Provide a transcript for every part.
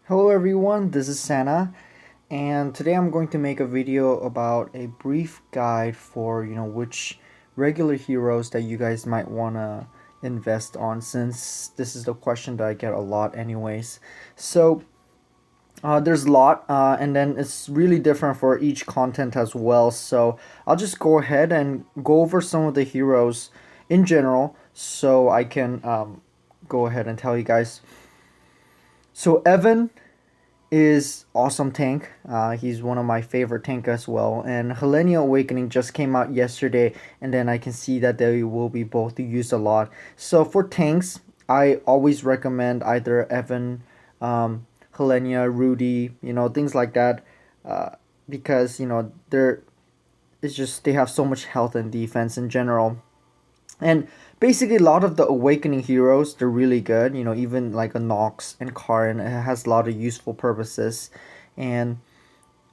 Hello everyone, this is Sana, and today I'm going to make a video about a brief guide for, which regular heroes that you guys might want to invest on, since this is the question that I get a lot anyways. So, there's a lot, and then it's really different for each content as well. So, I'll just go ahead and go over some of the heroes in general so I can go ahead and tell you guys. So, Evan is awesome tank. He's one of my favorite tank as well. And Helenia Awakening just came out yesterday, and then I can see that they will be both used a lot. So for tanks, I always recommend either Evan, Helenia, Rudy, things like that, because it's just they have so much health and defense in general. And basically, a lot of the awakening heroes, they're really good. Even like a Nox and Karin, it has a lot of useful purposes. And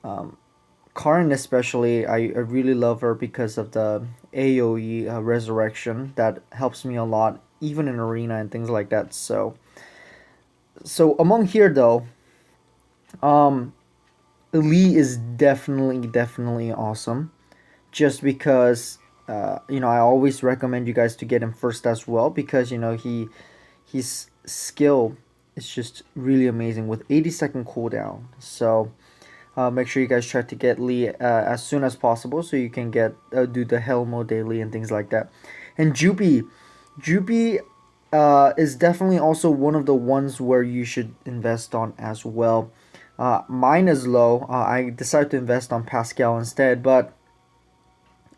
um, Karin, especially, I really love her because of the AoE resurrection that helps me a lot, even in arena and things like that. So among here though, um, Lee is definitely awesome. Just because I always recommend you guys to get him first as well, because his skill is just really amazing with 80-second cooldown. So make sure you guys try to get Lee as soon as possible so you can get do the hell mode daily and things like that. And Jupi is definitely also one of the ones where you should invest on as well. Mine is low. I decided to invest on Pascal instead, but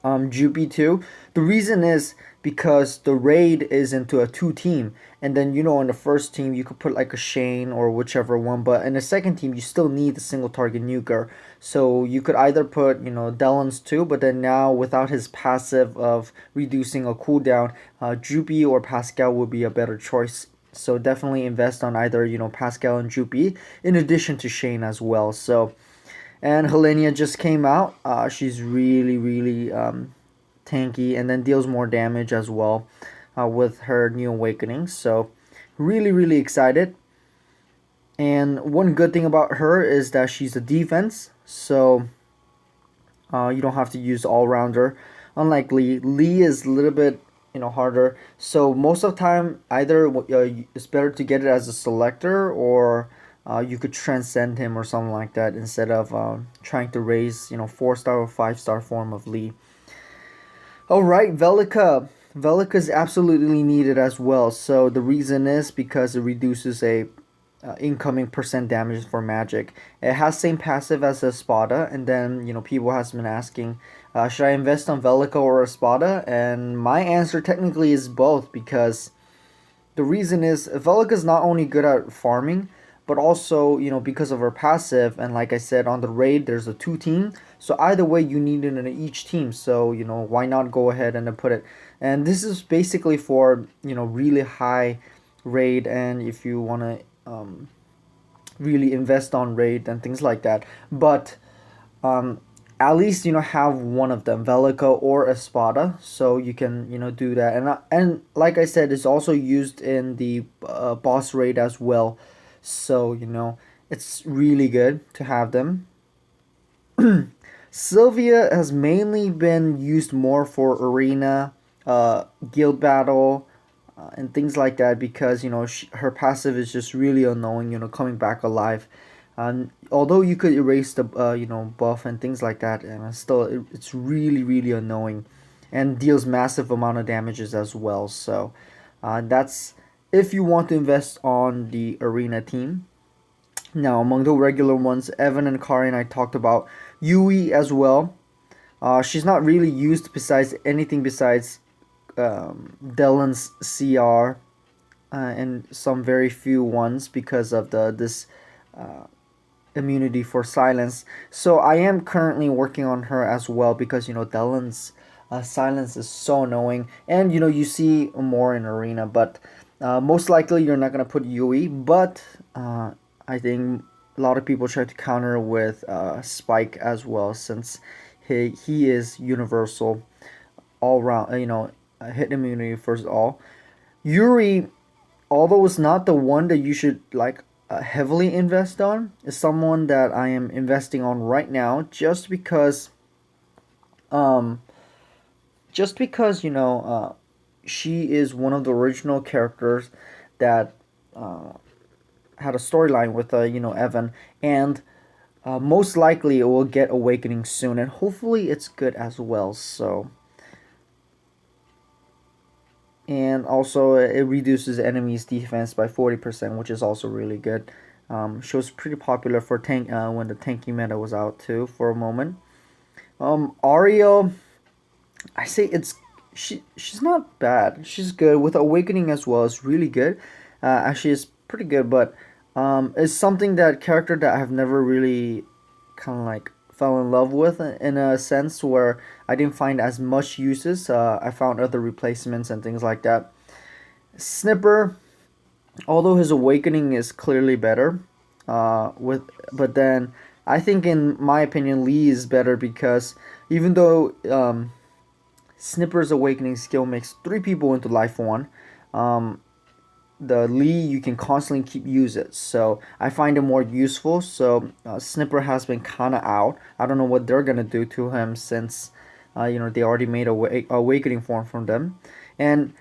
Jupi too. The reason is because the raid is into a two team, and then in the first team you could put like a Shane or whichever one, but in the second team you still need the single target nuker. So you could either put Delans too, but then now without his passive of reducing a cooldown, Jupi or Pascal would be a better choice. So definitely invest on either Pascal and Jupi in addition to Shane as well. So and Helenia just came out. She's really tanky, and then deals more damage as well with her new awakening. So really excited. And one good thing about her is that she's a defense, so you don't have to use all rounder. Unlike Lee, Lee is a little bit harder. So most of the time, either it's better to get it as a selector, or you could transcend him or something like that instead of trying to raise 4-star or 5-star form of Lee. All right, Velika. Velika is absolutely needed as well. So the reason is because it reduces a incoming percent damage for magic. It has same passive as Espada, and then people has been asking, should I invest on Veliko or Espada? And my answer technically is both, because the reason is Veliko is not only good at farming, but also because of her passive, and like I said on the raid, there's a two team. So either way, you need it in each team. So why not go ahead and put it? And this is basically for really high raid, and if you want to really invest on raid and things like that. But um, at least have one of them, Veliko or Espada, so you can do that. And like I said, it's also used in the boss raid as well. So it's really good to have them. Sylvia has mainly been used more for arena, guild battle, and things like that, because her passive is just really annoying. Coming back alive. Although you could erase the buff and things like that, and still it's really annoying, and deals massive amount of damages as well. So that's if you want to invest on the arena team. Now, among the regular ones, Evan and Karin I talked about. Yui as well. She's not really used besides anything besides Dellen's CR, and some very few ones because of this uh, immunity for silence. So I am currently working on her as well, because Dellen's silence is so annoying, and you see more in arena, but most likely you're not gonna put Yui, but I think a lot of people try to counter with Spike as well, since he is universal all round. Hit immunity first of all. Yuri, although it's not the one that you should like heavily invest on is someone that I am investing on right now, um, just because she is one of the original characters that uh, had a storyline with Evan, and most likely it will get awakening soon, and hopefully it's good as well. So, and also it reduces enemies' defense by 40%, which is also really good. She was pretty popular for tank when the tanky meta was out too for a moment. Ario, I say she's not bad. She's good with awakening as well. It's really good. Actually, it's pretty good, but it's something that character that I have never really kind of like fell in love with in a sense where I didn't find as much uses. I found other replacements and things like that. Snipper, although his awakening is clearly better, with but then I think in my opinion Lee is better because even though Snipper's awakening skill makes 3 people into life 1, um, the Lee you can constantly keep use it, so I find it more useful. So Snipper has been kind of out. I don't know what they're gonna do to him since they already made a awakening form from them, and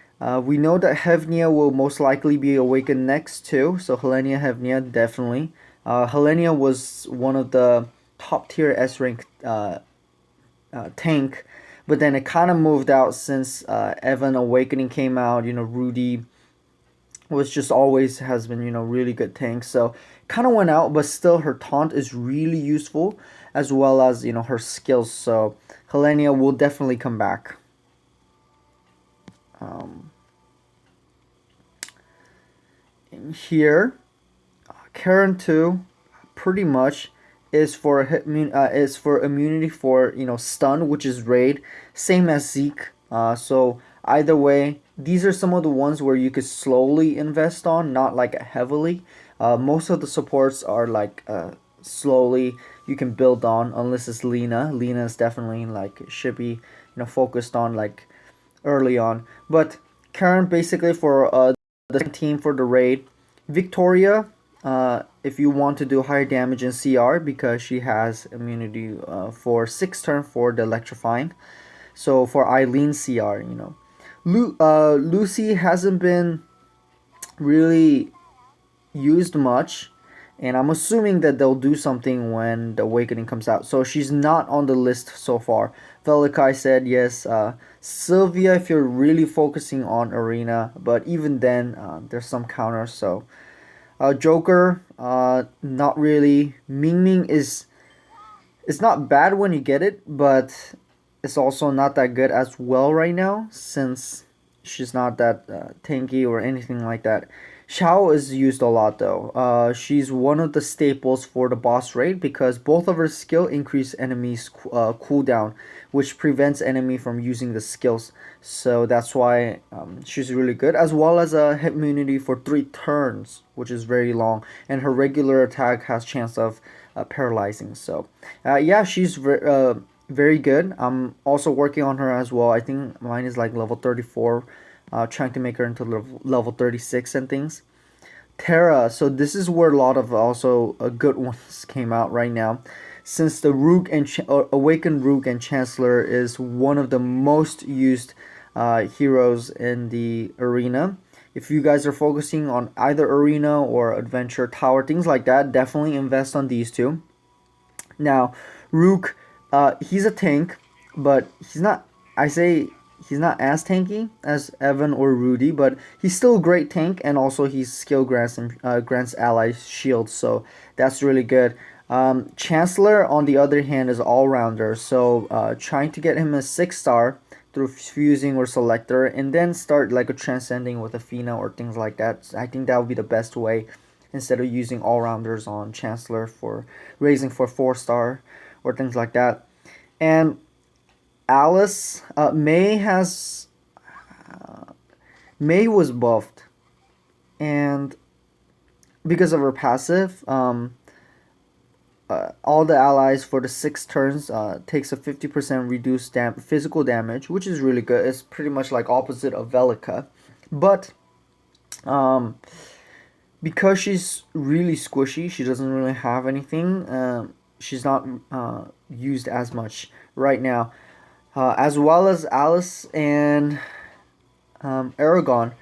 we know that Hevnia will most likely be awakened next too. So Helenia Hevnia definitely. Helenia was one of the top tier S rank tank, but then it kind of moved out since Evan Awakening came out. Rudy was just always has been really good tank, so kind of went out, but still her taunt is really useful as well as her skills. So Helenia will definitely come back. Um, in here, Karen 2 pretty much is for immunity for stun, which is raid, same as Zeke. So either way, these are some of the ones where you could slowly invest on, not like heavily. Most of the supports are like slowly you can build on, unless it's Lena. Lena is definitely like should be focused on like early on. But Karen basically for the team for the raid. Victoria, if you want to do higher damage in CR because she has immunity for 6 turn for the electrifying. So for Eileen CR, Lucy hasn't been really used much, and I'm assuming that they'll do something when the Awakening comes out. So she's not on the list so far. Veliko said yes. Sylvia, if you're really focusing on Arena, but even then, there's some counters. So Joker, not really. Ming Ming is it's not bad when you get it, but it's also not that good as well right now since she's not that tanky or anything like that. Xiao is used a lot though. She's one of the staples for the boss raid because both of her skill increase enemies cooldown, which prevents enemy from using the skills. So that's why she's really good, as well as a hit immunity for 3 turns, which is very long, and her regular attack has chance of paralyzing. So yeah, she's very good. I'm also working on her as well. I think mine is like level 34, trying to make her into level 36 and things. Terra, so this is where a lot of also good ones came out right now. Since the Rook and Awakened Rook and Chancellor is one of the most used heroes in the arena. If you guys are focusing on either arena or adventure tower, things like that, definitely invest on these two. Now, Rook, he's a tank, but he's not. I say he's not as tanky as Evan or Rudy, but he's still a great tank, and also his skill grants allies shields, so that's really good. Chancellor, on the other hand, is all rounder, so trying to get him a 6 star through fusing or selector, and then start like a transcending with a Fina or things like that. I think that would be the best way instead of using all rounders on Chancellor for raising for 4 star or things like that. And Alice, May was buffed, and because of her passive, all the allies for the 6 turns takes a 50% reduced physical damage, which is really good. It's pretty much like opposite of Velika, but because she's really squishy, she doesn't really have anything. She's not used as much right now, as well as Alice and Aragon.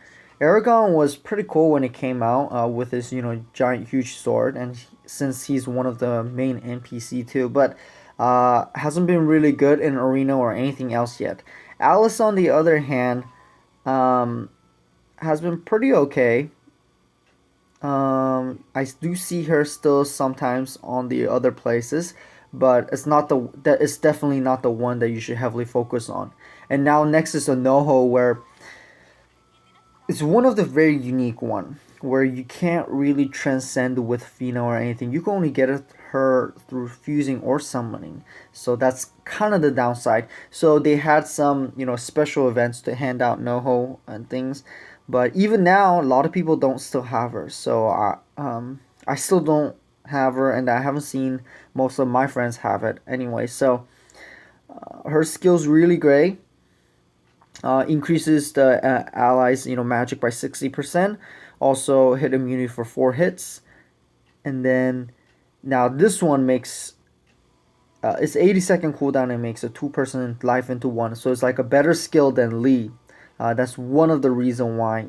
Aragon was pretty cool when it came out with his giant huge sword, and since he's one of the main NPC too, but hasn't been really good in arena or anything else yet. Alice, on the other hand, um, has been pretty okay. I do see her still sometimes on the other places, but it's definitely not the one that you should heavily focus on. And now next is a Noho, where it's one of the very unique one where you can't really transcend with Fina or anything. You can only get her through fusing or summoning. So that's kind of the downside. So they had some, special events to hand out Noho and things. But even now, a lot of people don't still have her. So I still don't have her, and I haven't seen most of my friends have it anyway. So her skill's really great. Increases the allies magic by 60%. Also hit immunity for 4 hits. And then now this one makes it's 80-second cooldown and makes a 2-person life into 1. So it's like a better skill than Lee. That's one of the reason why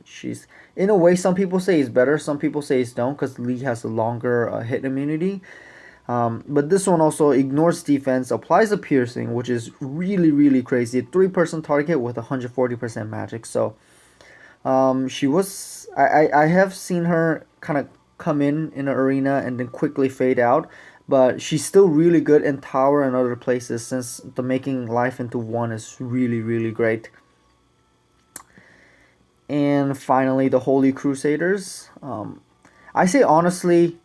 she's, in a way, some people say it's better, some people say it's don't, because Lee has a longer hit immunity. But this one also ignores defense, applies a piercing, which is really, really crazy. 3-person target with 140% magic. So she was. I have seen her kind of come in an arena and then quickly fade out. But she's still really good in tower and other places, since the making life into 1 is really, really great. And finally, the Holy Crusaders. I say honestly,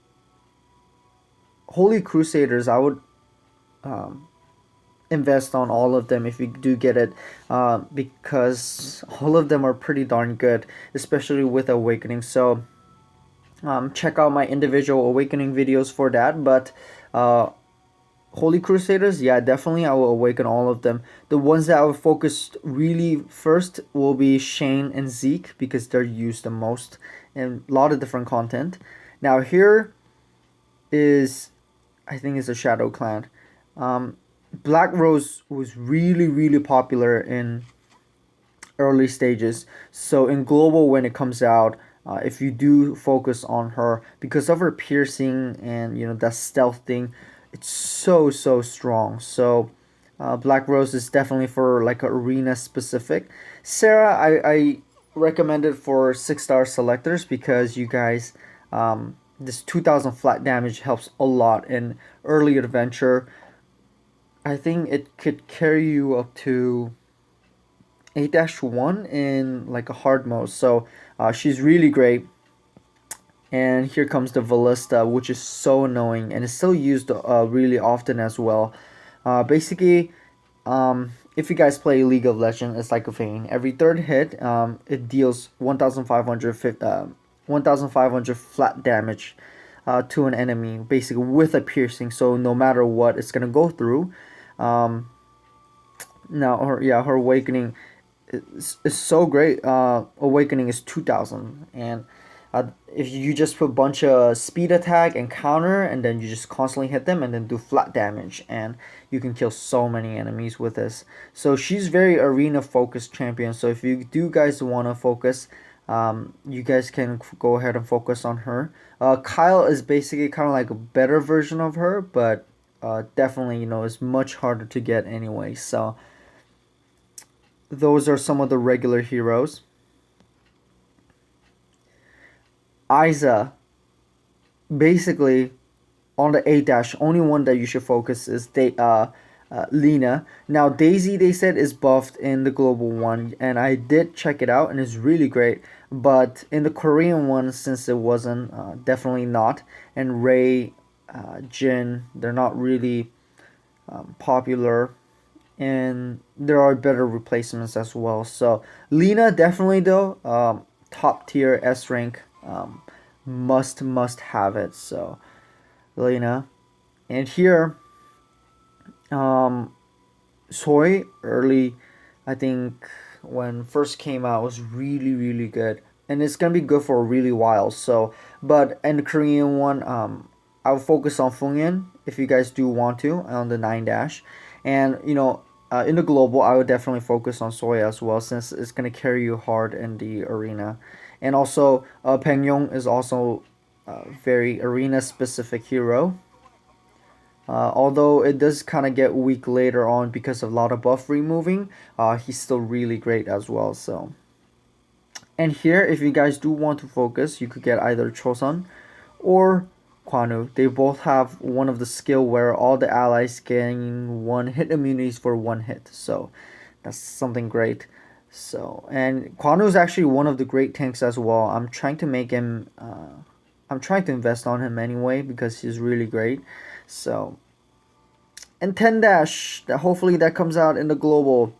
Holy Crusaders, I would invest on all of them if you do get it, because all of them are pretty darn good, especially with Awakening. So check out my individual Awakening videos for that. But Holy Crusaders, yeah, definitely I will awaken all of them. The ones that I will focus really first will be Shane and Zeke, because they're used the most in a lot of different content. Now here is, I think it's a Shadow Clan. Black Rose was really, really popular in early stages. So in global, when it comes out, if you do focus on her, because of her piercing and that stealth thing, it's so strong. So Black Rose is definitely for like arena specific. Sarah, I recommend it for 6-star selectors, because you guys, this 2000 flat damage helps a lot in early adventure. I think it could carry you up to 8-1 in like a hard mode. So she's really great. And here comes the Ballista, which is so annoying and is still used really often as well. Basically, if you guys play League of Legends, it's like a Vayne. Every third hit, it deals 1,500 flat damage to an enemy, basically with a piercing. So no matter what, it's gonna go through. Now, her awakening is so great. Awakening is 2,000, and if you just put a bunch of speed attack and counter, and then you just constantly hit them and then do flat damage, and you can kill so many enemies with this. So she's very arena focused champion. So if you do guys want to focus, you guys can go ahead and focus on her. Kyle is basically kind of like a better version of her, but definitely is much harder to get anyway. So those are some of the regular heroes. Isa, basically on the A dash, only one that you should focus is Lena. Now Daisy, they said, is buffed in the global one, and I did check it out, and it's really great. But in the Korean one, since it wasn't, definitely not. And Ray, Jin, they're not really popular, and there are better replacements as well. So Lena, definitely though, top tier S rank, must have it. So Lena, and here, Soy early, I think when first came out, was really, really good. and it's gonna be good for a really while. So, but in the Korean one, I'll focus on Fungyen if you guys do want to on the 9 dash, and in the global, I would definitely focus on Soya as well since it's gonna carry you hard in the arena, and also Pengyong is also a very arena specific hero. Although it does kind of get weak later on because of a lot of buff removing, he's still really great as well. So, and here, if you guys do want to focus, you could get either Chosun or Kwanu. They both have one of the skill where all the allies gain one hit immunities for one hit. So that's something great. So, and Kwanu is actually one of the great tanks as well. I'm trying to make him. I'm trying to invest on him anyway because he's really great. So, and 10 dash. Hopefully that comes out in the global.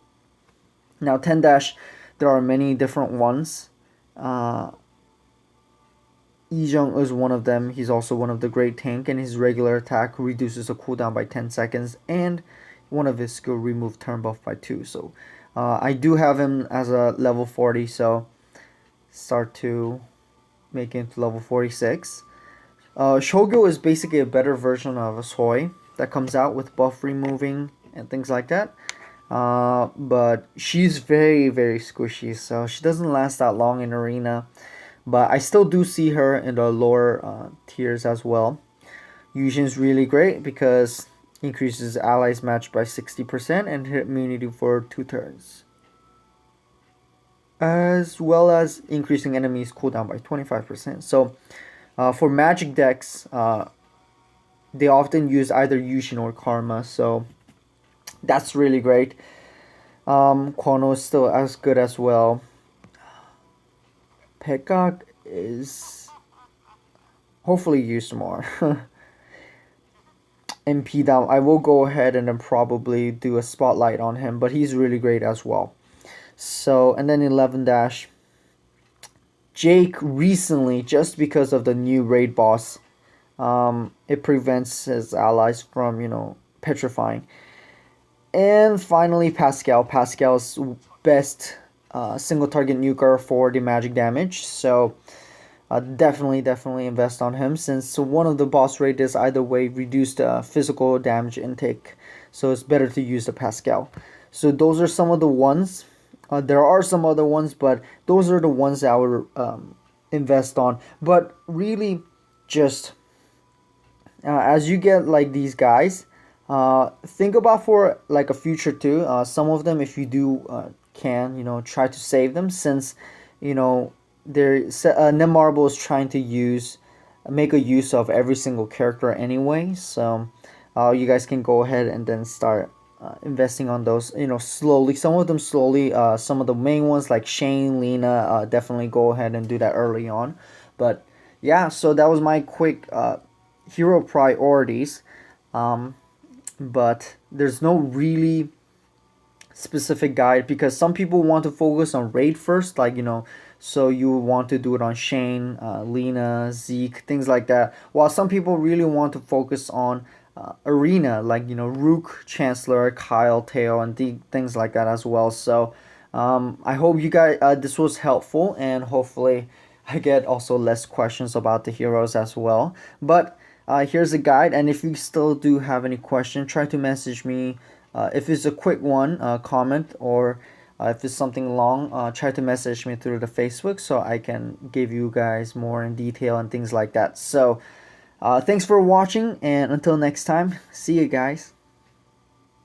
Now 10 dash, there are many different ones. Ijung is one of them. He's also one of the great tank, and his regular attack reduces the cooldown by 10 seconds, and one of his skill remove turn buff by 2. So I do have him as a level 40, so start to make him to level 46. Shogo is basically a better version of a Soy that comes out with buff removing and things like that. But she's very, very squishy, so she doesn't last that long in arena. But I still do see her in the lower tiers as well. Yujin's really great because increases allies match by 60% and hit immunity for 2 turns. As well as increasing enemies cooldown by 25%. So for magic decks, they often use either Yushin or Karma, so that's really great. Kono is still as good as well. Peacock is hopefully used more. MP down. I will go ahead and then probably do a spotlight on him, but he's really great as well. So, and then 11 dash. Jake recently, just because of the new raid boss, it prevents his allies from, petrifying. And finally, Pascal. Pascal's best single target nuker for the magic damage. So definitely invest on him since one of the boss raid is either way reduced physical damage intake. So it's better to use the Pascal. So those are some of the ones. There are some other ones, but those are the ones that I would invest on. But really, just as you get like these guys, think about for like a future too. Some of them, if you do can, try to save them since, Netmarble is trying to make a use of every single character anyway. So you guys can go ahead and then start investing on those, slowly. Some of them slowly. Some of the main ones like Shane, Lena, definitely go ahead and do that early on. But yeah, so that was my quick hero priorities. But there's no really specific guide because some people want to focus on raid first, like so you want to do it on Shane, Lena, Zeke, things like that, while some people really want to focus on arena, like Rook, Chancellor, Kyle, Teo, and things like that as well. So I hope you guys this was helpful, and hopefully I get also less questions about the heroes as well. But here's a guide, and if you still do have any question, try to message me. If it's a quick one, comment, or if it's something long, try to message me through the Facebook so I can give you guys more in detail and things like that. So thanks for watching, and until next time, see you guys.